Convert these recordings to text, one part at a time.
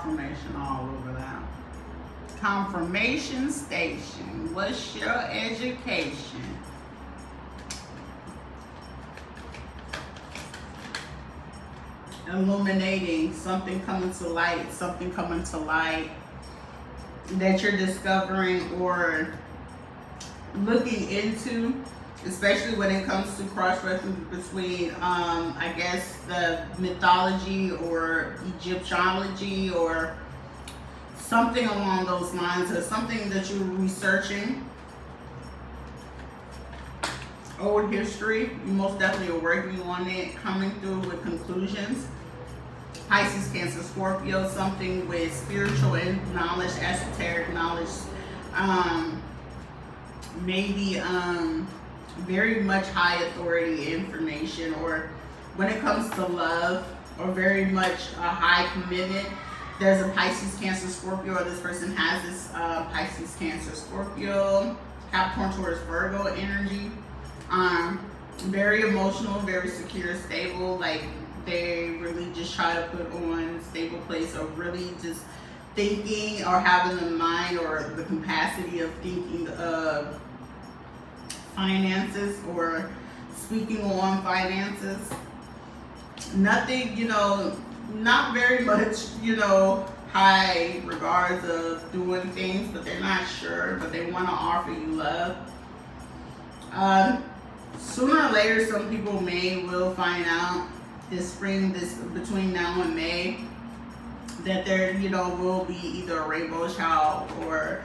confirmation all over that. Confirmation station. What's your education? Illuminating, something coming to light, something coming to light that you're discovering or looking into, especially when it comes to cross-reference between, I guess, the mythology or Egyptology or something along those lines, or something that you're researching. Old history, you most definitely are working on it, coming through with conclusions. Pisces, Cancer, Scorpio, something with spiritual knowledge, esoteric knowledge, maybe very much high authority information, or when it comes to love, or very much a high commitment. There's a Pisces, Cancer, Scorpio, or this person has this Pisces, Cancer, Scorpio, Capricorn, Taurus, Virgo energy. Very emotional, very secure, stable, like they really just try to put on a stable place, or really just thinking or having the mind or the capacity of thinking of finances or speaking on finances. Nothing, not very much, high regards of doing things, but they're not sure, but they want to offer you love. Sooner or later, some people will find out this spring, between now and May, that there, will be either a rainbow child or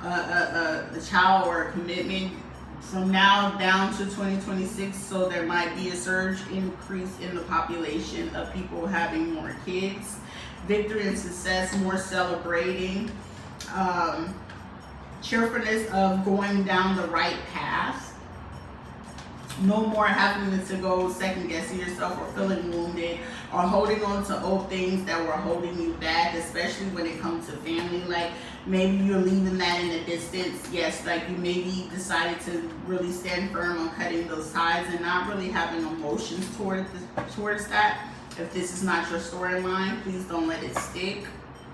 a child or a commitment from now down to 2026. So there might be a surge increase in the population of people having more kids, victory and success, more celebrating, cheerfulness of going down the right path. No more having to go second guessing yourself or feeling wounded or holding on to old things that were holding you back, especially when it comes to family. Like maybe you're leaving that in the distance. Yes, like you maybe decided to really stand firm on cutting those ties and not really having emotions towards that. If this is not your storyline, please don't let it stick.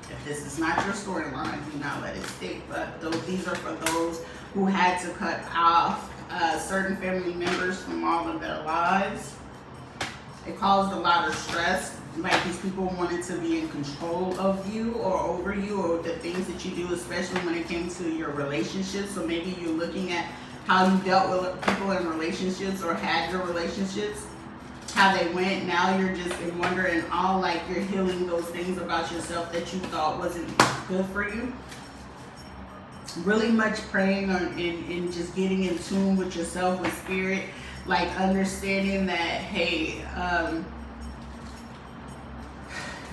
If this is not your storyline, do not let it stick. But these are for those who had to cut off certain family members from all of their lives. It caused a lot of stress, like these people wanted to be in control of you or over you or the things that you do, especially when it came to your relationships. So maybe you're looking at how you dealt with people in relationships or had your relationships, how they went. Now you're just in wonder and all, like you're healing those things about yourself that you thought wasn't good for you. Really much praying and just getting in tune with yourself, with spirit, like understanding that, hey,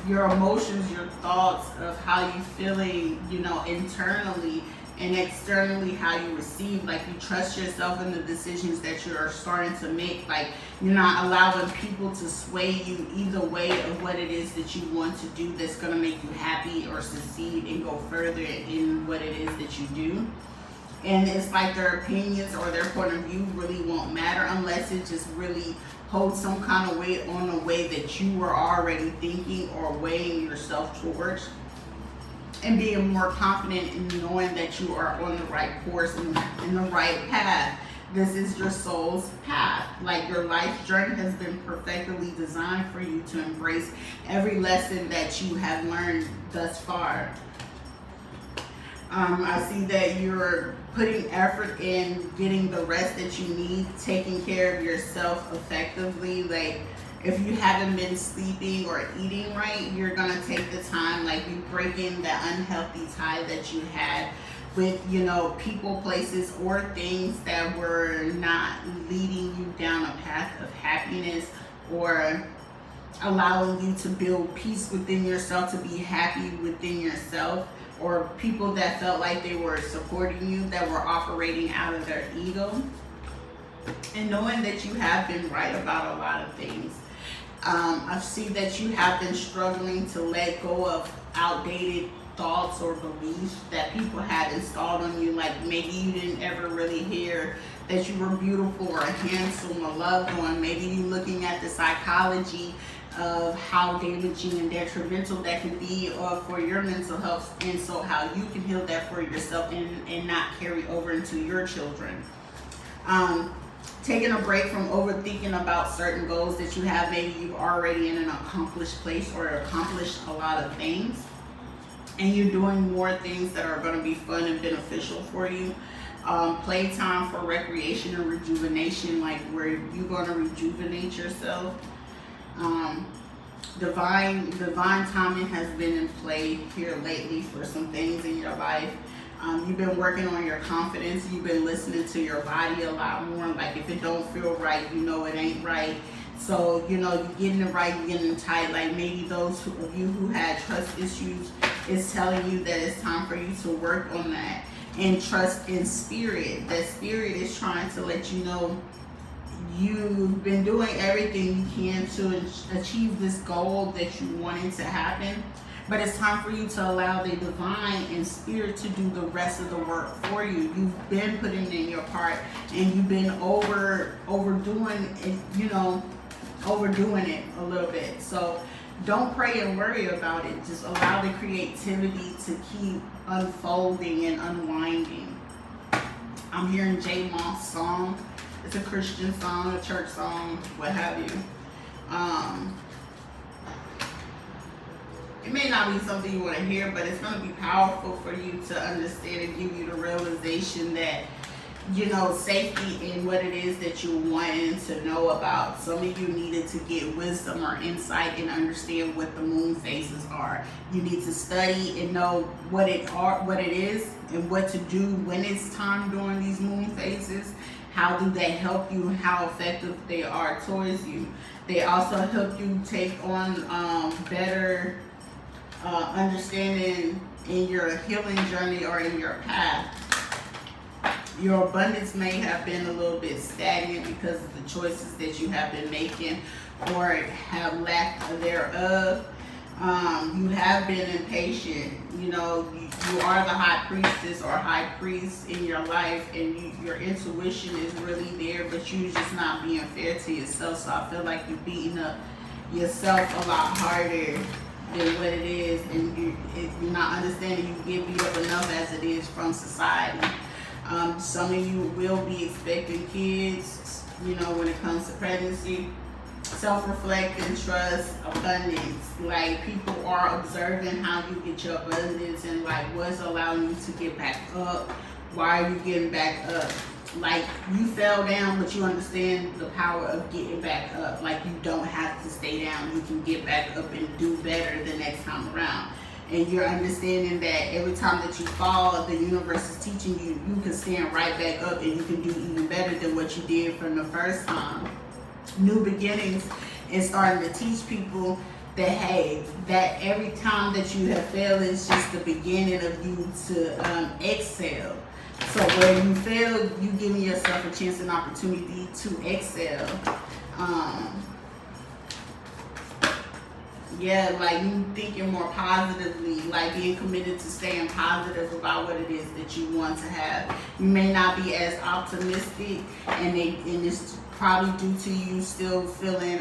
your emotions, your thoughts of how you feeling, internally and externally, how you receive, like you trust yourself in the decisions that you are starting to make. Like you're not allowing people to sway you either way of what it is that you want to do that's going to make you happy or succeed and go further in what it is that you do. And it's like their opinions or their point of view really won't matter unless it just really holds some kind of weight on the way that you were already thinking or weighing yourself towards. And being more confident in knowing that you are on the right course and in the right path. This is your soul's path. Like your life journey has been perfectly designed for you to embrace every lesson that you have learned thus far. I see that you're putting effort in getting the rest that you need, taking care of yourself effectively. Like if you haven't been sleeping or eating right, you're gonna take the time, like you break in that unhealthy tie that you had with, people, places, or things that were not leading you down a path of happiness or allowing you to build peace within yourself, to be happy within yourself, or people that felt like they were supporting you, that were operating out of their ego. And knowing that you have been right about a lot of things. I see that you have been struggling to let go of outdated thoughts or beliefs that people had installed on you. Like maybe you didn't ever really hear that you were beautiful or handsome or loved one. Maybe you looking at the psychology of how damaging and detrimental that can be for your mental health, and so how you can heal that for yourself and not carry over into your children. Taking a break from overthinking about certain goals that you have. Maybe you're already in an accomplished place or accomplished a lot of things, and you're doing more things that are going to be fun and beneficial for you. Playtime for recreation and rejuvenation, like where you're going to rejuvenate yourself. Divine timing has been in play here lately for some things in your life. You've been working on your confidence. You've been listening to your body a lot more. Like if it don't feel right, you know it ain't right. So, you know, you're getting it right, you're getting it tight. Like maybe those of you who had trust issues is telling you that it's time for you to work on that. And trust in spirit. That spirit is trying to let you know you've been doing everything you can to achieve this goal that you wanted to happen, but it's time for you to allow the divine and spirit to do the rest of the work for you. You've been putting in your part, and you've been overdoing it, you know, overdoing it a little bit. So don't pray and worry about it. Just allow the creativity to keep unfolding and unwinding. I'm hearing J Moss song. It's a Christian song, a church song, what have you. It may not be something you want to hear, but it's going to be powerful for you to understand and give you the realization that, you know, safety in what it is that you're wanting to know about. Some of you needed to get wisdom or insight and understand what the moon phases are. You need to study and know what it is, and what to do when it's time during these moon phases. How do they help you, and how effective they are towards you. They also help you take on better understanding in your healing journey or in your path. Your abundance may have been a little bit stagnant because of the choices that you have been making or have lack thereof. You have been impatient. You know, you are the high priestess or high priest in your life, and your intuition is really there, but you're just not being fair to yourself. So I feel like you're beating up yourself a lot harder than what it is, and you're not understanding you get beat up enough as it is from society. Some of you will be expecting kids, you know, when it comes to pregnancy. Self-reflect and trust abundance. Like people are observing how you get your abundance and like what's allowing you to get back up. Why are you getting back up? Like you fell down, but you understand the power of getting back up. Like you don't have to stay down. You can get back up and do better the next time around. And you're understanding that every time that you fall, the universe is teaching you, you can stand right back up and you can do even better than what you did from the first time. New beginnings, and starting to teach people that, hey, that every time that you have failed is just the beginning of you to excel. So where you fail, you giving yourself a chance and opportunity to excel. Yeah, like you thinking more positively, like being committed to staying positive about what it is that you want to have. You may not be as optimistic, and it's probably due to you still feeling,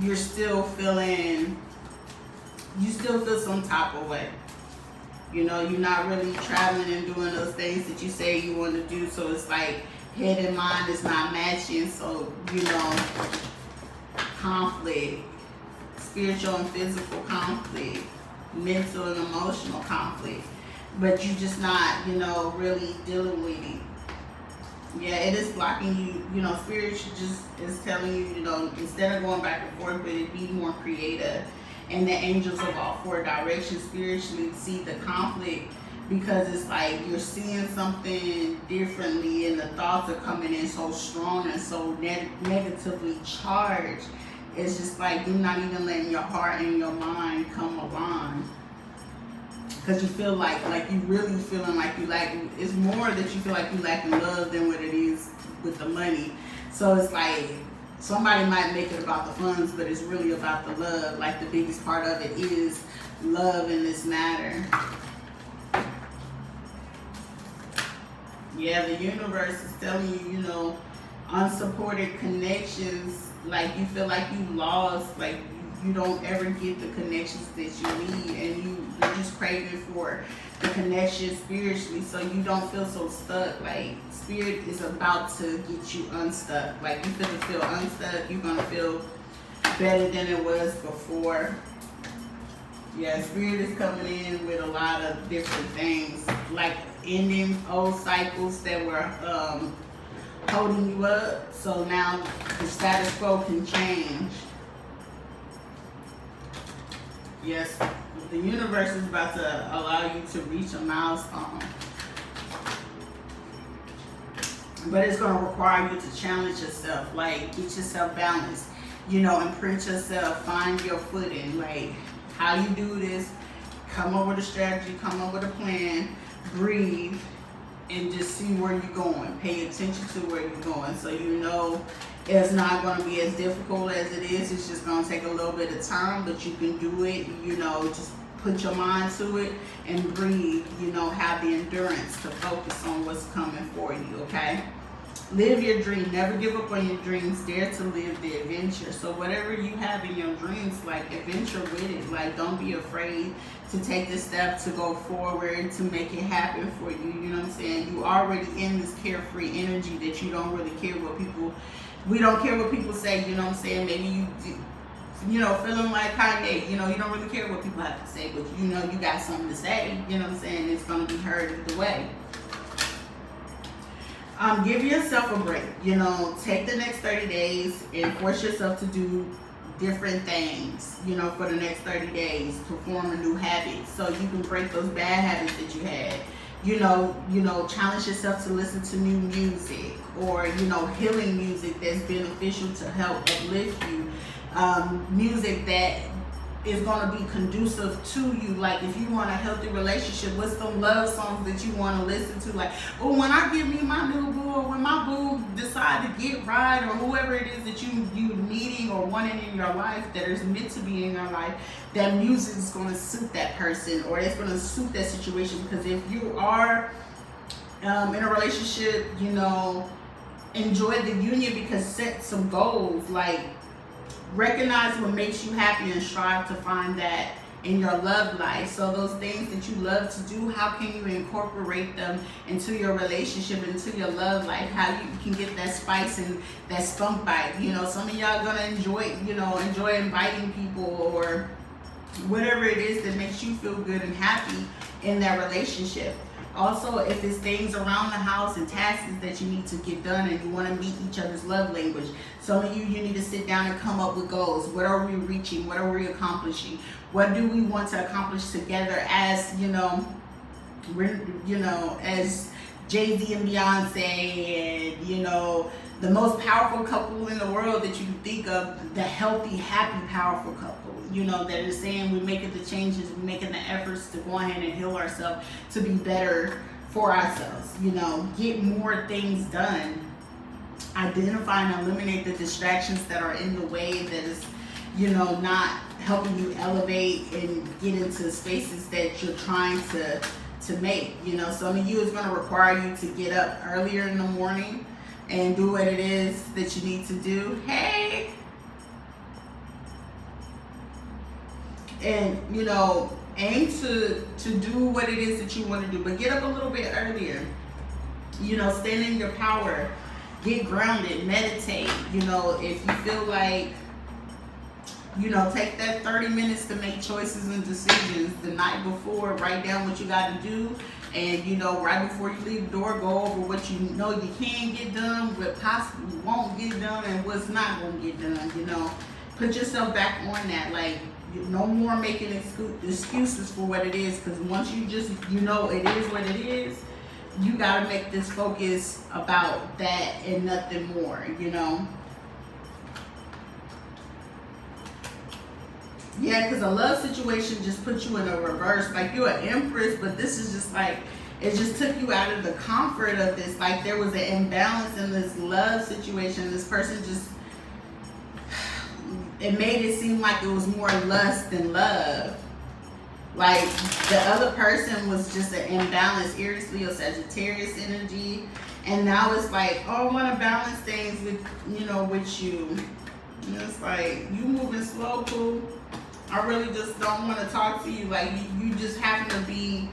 you still feel some type of way. You know, you're not really traveling and doing those things that you say you want to do, so it's like head and mind is not matching, so, you know, conflict, spiritual and physical conflict, mental and emotional conflict, but you just not, you know, really dealing with it. Yeah, it is blocking you, you know, spirit just is telling you, you know, instead of going back and forth, but it be more creative. And the angels of all four directions spiritually see the conflict, because it's like you're seeing something differently and the thoughts are coming in so strong and so negatively charged. It's just like you're not even letting your heart and your mind come aligned. Because you feel like you really feeling like you lack, it's more that you feel like you lacking love than what it is with the money. So it's like somebody might make it about the funds, but it's really about the love. Like the biggest part of it is love in this matter. Yeah, the universe is telling you, you know, unsupported connections, like you feel like you lost, like you don't ever get the connections that you need, and you're just craving for the connection spiritually, so you don't feel so stuck. Like spirit is about to get you unstuck. Like you feel unstuck, you're gonna feel better than it was before. Yeah, spirit is coming in with a lot of different things, like ending old cycles that were holding you up. So now the status quo can change. Yes, the universe is about to allow you to reach a milestone. But it's going to require you to challenge yourself, like get yourself balanced, you know, imprint yourself, find your footing, like how you do this, come up with a strategy, come up with a plan, breathe, and just see where you're going. Pay attention to where you're going, so you know it's not going to be as difficult as it is. It's just going to take a little bit of time, but you can do it. You know, just put your mind to it and breathe. You know, have the endurance to focus on what's coming for you, okay? Live your dream. Never give up on your dreams. Dare to live the adventure. So whatever you have in your dreams, like adventure with it. Like don't be afraid to take the step to go forward, to make it happen for you. You know what I'm saying? You already in this carefree energy that you don't really care what people, we don't care what people say. You know what I'm saying? Maybe you do, you know, feeling like Kanye, you know, you don't really care what people have to say, but you know you got something to say. You know what I'm saying? It's going to be heard either way. Give yourself a break, you know, take the next 30 days and force yourself to do different things, you know, for the next 30 days to form a new habit so you can break those bad habits that you had. You know, challenge yourself to listen to new music or, you know, healing music that's beneficial to help uplift you. Music that is going to be conducive to you. Like if you want a healthy relationship, what's some love songs that you want to listen to? Like, oh, when I give me my new boo, or when my boo decide to get right, or whoever it is that you needing or wanting in your life that is meant to be in your life, that music is going to suit that person, or it's going to suit that situation. Because if you are in a relationship, you know, enjoy the union, because set some goals, like recognize what makes you happy and strive to find that in your love life. So those things that you love to do, how can you incorporate them into your relationship, into your love life? How you can get that spice and that skunk bite. You know, some of y'all gonna enjoy inviting people or whatever it is that makes you feel good and happy in that relationship. Also, if it's things around the house and tasks that you need to get done and you want to meet each other's love language, some of you need to sit down and come up with goals. What are we reaching? What are we accomplishing? What do we want to accomplish together as, you know, as Jay-Z and Beyonce and, you know, the most powerful couple in the world that you can think of, the healthy, happy, powerful couple, you know, that is saying we're making the changes, we're making the efforts to go ahead and heal ourselves to be better for ourselves, you know, get more things done. Identify and eliminate the distractions that are in the way that is, you know, not helping you elevate and get into spaces that you're trying to make. You know, some of you is going to require you to get up earlier in the morning and do what it is that you need to do. Hey! And, you know, aim to do what it is that you want to do, but get up a little bit earlier. You know, stand in your power. Get grounded, meditate. You know, if you feel like, you know, take that 30 minutes to make choices and decisions the night before. Write down what you got to do. And, you know, right before you leave the door, go over what you know you can get done, what possibly won't get done, and what's not going to get done. You know, put yourself back on that. Like, no more making excuses for what it is. Because once you just, you know, it is what it is, you got to make this focus about that and nothing more, you know. Yeah, because a love situation just puts you in a reverse. Like, you're an empress, but this is just like, it just took you out of the comfort of this. Like, there was an imbalance in this love situation. This person just, it made it seem like it was more lust than love. Like the other person was just an imbalance, Aries, Leo, Sagittarius energy. And now it's like, oh, I want to balance things with, with you. And it's like, you moving slow, poo. I really just don't want to talk to you. Like, you just happen to be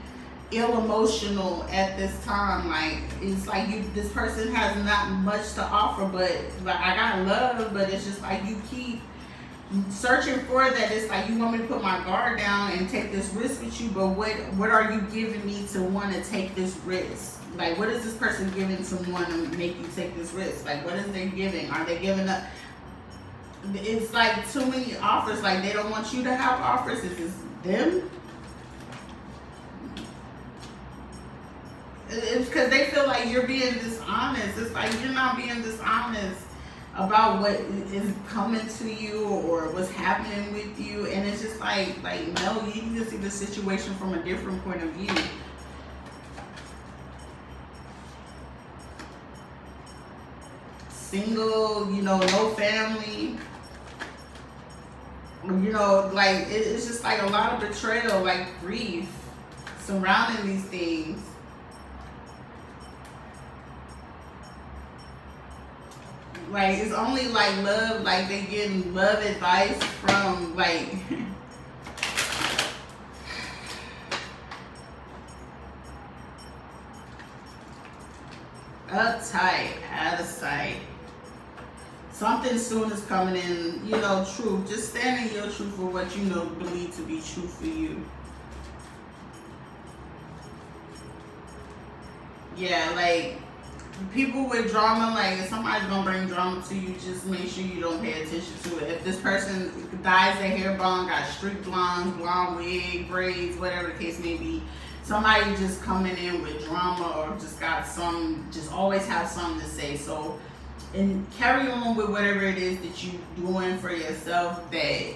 ill emotional at this time. Like, it's like this person has not much to offer, but like, I got love, but it's just like you keep searching for that. It's like, you want me to put my guard down and take this risk with you, but what are you giving me to want to take this risk? Like, what is this person giving someone to make you take this risk? Like, what is they giving? Are they giving up? It's like too many offers. Like, they don't want you to have offers. Is this them? It's because they feel like you're being dishonest. It's like you're not being dishonest about what is coming to you or what's happening with you. And it's just like no, you need to see the situation from a different point of view. Single, no family. Like it's just like a lot of betrayal, like grief surrounding these things. Like, it's only like love, like they getting love advice from like uptight, out of sight. Something soon is coming in, truth. Just stand in your truth for what you believe to be true for you. Yeah, like people with drama, like if somebody's gonna bring drama to you, just make sure you don't pay attention to it. If this person dyes their hair blonde, got streak blondes, blonde wig, braids, whatever the case may be, somebody just coming in with drama or just just always have something to say. So, and carry on with whatever it is that you're doing for yourself, that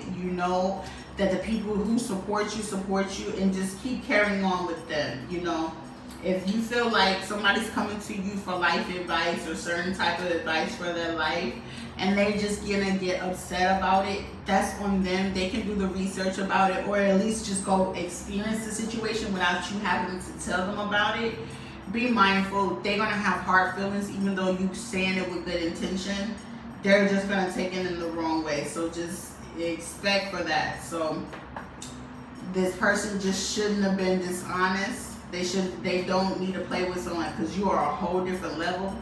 that the people who support you, and just keep carrying on with them. If you feel like somebody's coming to you for life advice or certain type of advice for their life, and they just gonna get upset about it, that's on them. They can do the research about it, or at least just go experience the situation without you having to tell them about it. Be mindful. They're gonna have hard feelings, even though you saying it with good intention. They're just gonna take it in the wrong way. So just expect for that. So this person just shouldn't have been dishonest. They don't need to play with someone, because you are a whole different level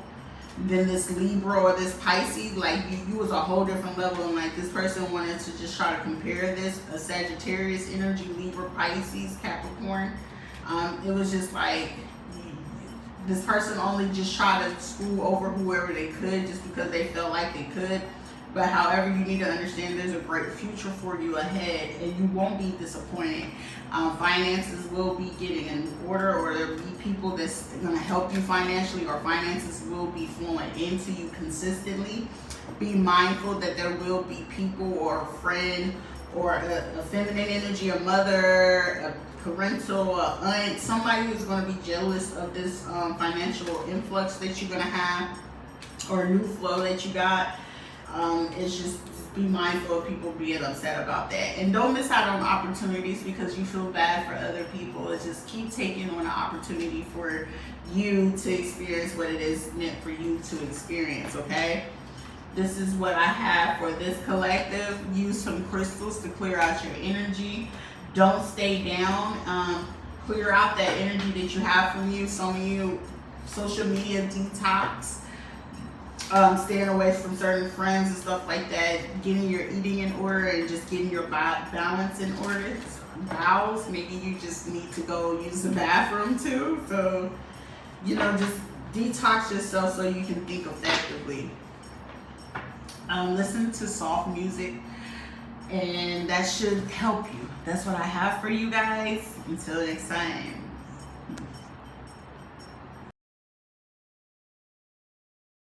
than this Libra or this Pisces. Like you was a whole different level, and like this person wanted to just try to compare this, a Sagittarius energy, Libra, Pisces, Capricorn. It was just like this person only just tried to screw over whoever they could just because they felt like they could. But however, you need to understand there's a great future for you ahead, and you won't be disappointed. Finances will be getting in order, or there'll be people that's going to help you financially, or finances will be flowing into you consistently. Be mindful that there will be people or a friend or a feminine energy, a mother, a parental, a aunt, somebody who's going to be jealous of this financial influx that you're going to have, or a new flow that you got. It's just be mindful of people being upset about that, and don't miss out on opportunities because you feel bad for other people. It's just keep taking on an opportunity for you to experience what it is meant for you to experience. Okay, this is what I have for this collective. Use some crystals to clear out your energy. Don't stay down. Clear out that energy that you have from you. Some of you, social media detox. Staying away from certain friends and stuff like that, getting your eating in order, and just getting your balance in order. Bowels, maybe you just need to go use the bathroom too. So, just detox yourself so you can think effectively. Listen to soft music, and that should help you. That's what I have for you guys. Until next time.